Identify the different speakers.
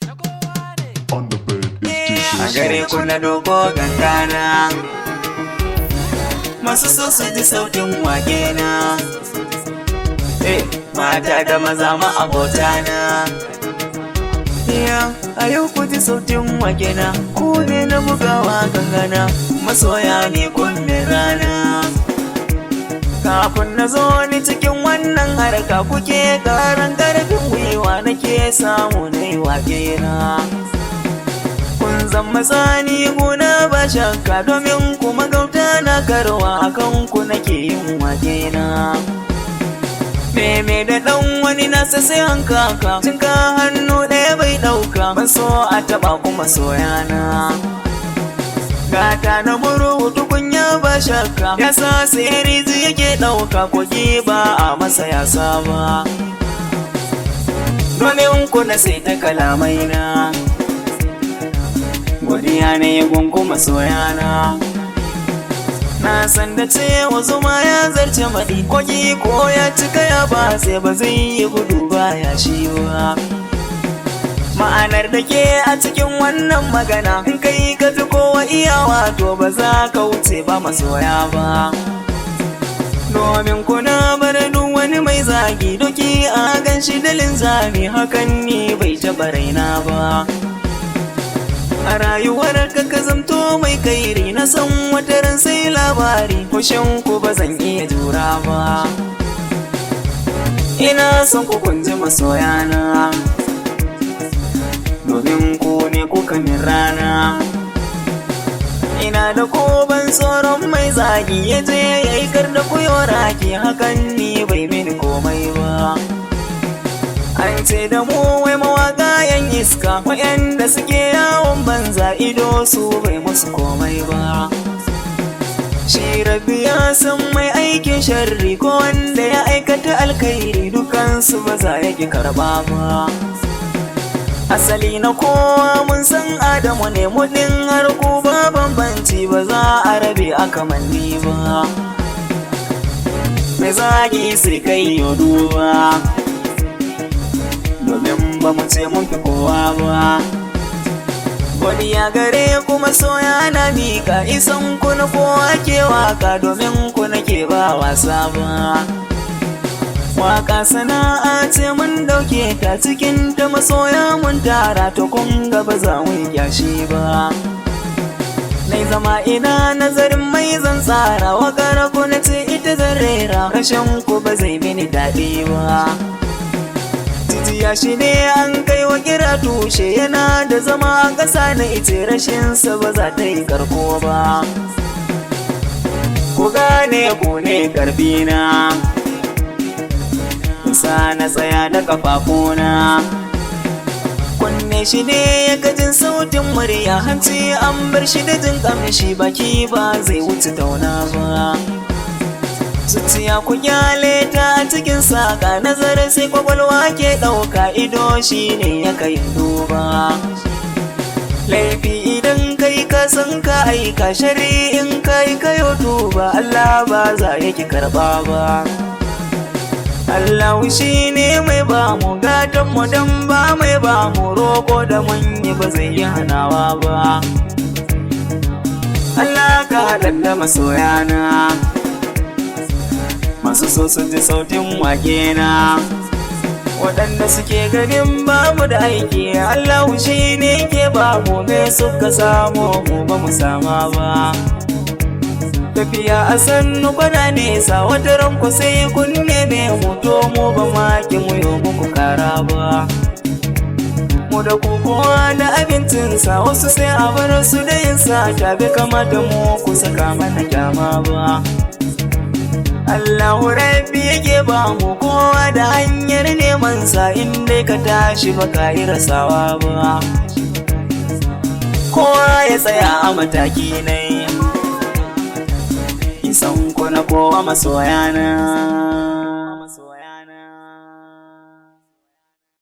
Speaker 1: On the bed is
Speaker 2: A gare ku na dogo gangana, masu so su ji sautin wake na. Mata da maza ma abotana. A yau ku ji sautin wake na, ku ne na bugawa gangana, masoya ne kunne rana. Kafin na zo ni cikin wannan harka kuke karan karfin gwiwa nake samu na yi wake na. Kun zama tsani guna ba shakka domin kuma gauta na karwa akan ku nake yin wake na. Meme da ɗan wani nasa sai hankaka, cinka hannu ɗaya bai ɗauka, ban so a taɓa kuma soyana. Gata na muru tukunya ba shakka, yasa sai rizi yake ɗauka, kogi ba a masa yasa ba. Domin ku na sai ta kalamai na, godiya ne gunguma soyana. Na san da cewa zuma ya zarce maɗi, kogi ko ya cika ya ba sai ba zai yi gudu ba ya shiwa. Ma'anar da ke a cikin wannan magana, in kai ka fi kowa iyawa to ba za ka wuce ba masoya ba. Domin kuna bar duk wani mai zagi doki a gan shi da linzami, hakan ni bai taɓa raina ba. A rayuwar ka zamto mai kairi, na san wataran sai labari, kushin ku ba zan iya jura ba. Ina son ku kunji masoyana, domin ku ne kuka min rana. Ina da koban tsoron mai zagi, ya je ya yi kar da kuyo raki, hakan ni bai mini komai ba. An ce da mu wai mawaka yan iska, waɗanda suke yawon banza ido su bai musu komai ba. Shi Rabbi ya san mai aikin sharri, ko wanda ya aikata alkhairi, dukansu ba za ya ki karɓa ba. Asali na kowa mun san Adamu ne, muɗin har ku ba bambanci, ba za a rabe a kamanni ba. Mai zagi sai kai yo duba, domin ba mu ce mun fi kowa ba. Godiya gare kuma soya na mika, isan ku na kowa ke waka, domin ku nake ba wasa ba. Waka sana'a ce mun dauke ta, cikin ta masoya mun tara, to kun ga ba za mu yashi ba. Nai zama ina nazarin mai zan tsara, wakar ku na ce ita zan rera, rashin ku ba zai mini daɗi ba. Jijiya shi ne an kai wa kira tushe, yana da zama a ƙasa na ice, rashinsa ba za ta yi karko ba. Ku gane ku ne karbina, sa na tsaya da kafafuna. Kunne shi ne ya gajin sautin murya, hanci an bar shi da jin kamshi, baki ba zai wuce tauna ba. Zuciya ku kyale ta a cikin saka, nazarin sai kwakwalwa ke ɗauka, ido shi ne ya kai duba. Laifi idan kai ka san ka aika, shari'in kai kayo tuba, Allah ba za ya ki karɓa ba. Allah shi ne mai ba mu gatan mu, dan ba mai ba mu roƙo da mun yi ba zai yi hanawa ba. Allah ka haɗa da masoyana, masu so su ji sautin wake na, waɗanda suke ganin ba mu da aiki, Allah shi ne ke ba mu, me suka samu mu ba mu sama ba. Tafiya a sannu kwana nesa, wata ranku sai kun neme mu, to mu ba ma ki mu yi muku kara ba. Mu da kowa da abincinsa, wasu sai a bar su da yinsa, ta bai kamata mu ku saka mana kyama ba. Allahu Rabbi yake ba mu kowa da hanyar neman sa, in dai ka tashi ba ka yi rasawa ba. Kowa ya tsaya a mataki ne, isan ku na kowa masoyana.